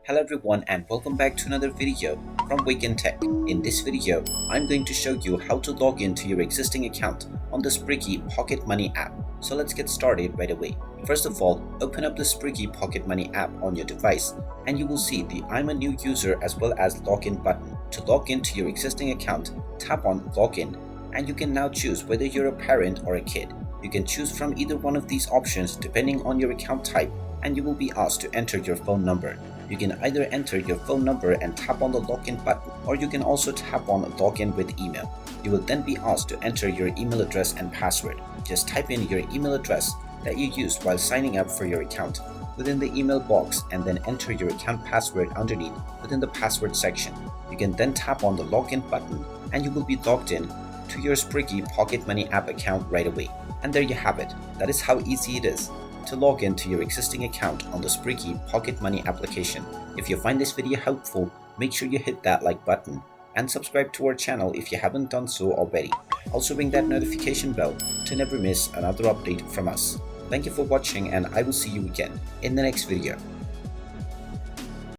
Hello everyone and welcome back to another video from Wake&Tech. In this video, I'm going to show you how to log into your existing account on the Spriggy Pocket Money app. So let's get started right away. First of all, open up the Spriggy Pocket Money app on your device and you will see the I'm a new user as well as login button. To log into your existing account, tap on login and you can now choose whether you're a parent or a kid. You can choose from either one of these options depending on your account type, and you will be asked to enter your phone number. You can either enter your phone number and tap on the login button, or you can also tap on login with email. You will then be asked to enter your email address and password. Just type in your email address that you used while signing up for your account within the email box and then enter your account password underneath within the password section. You can then tap on the login button and you will be logged in to your Spriggy Pocket Money app account right away. And there you have it. That is how easy it is to log into your existing account on the Spriggy Pocket Money application. If you find this video helpful, make sure you hit that like button and subscribe to our channel if you haven't done so already. Also ring that notification bell to never miss another update from us. Thank you for watching and I will see you again in the next video.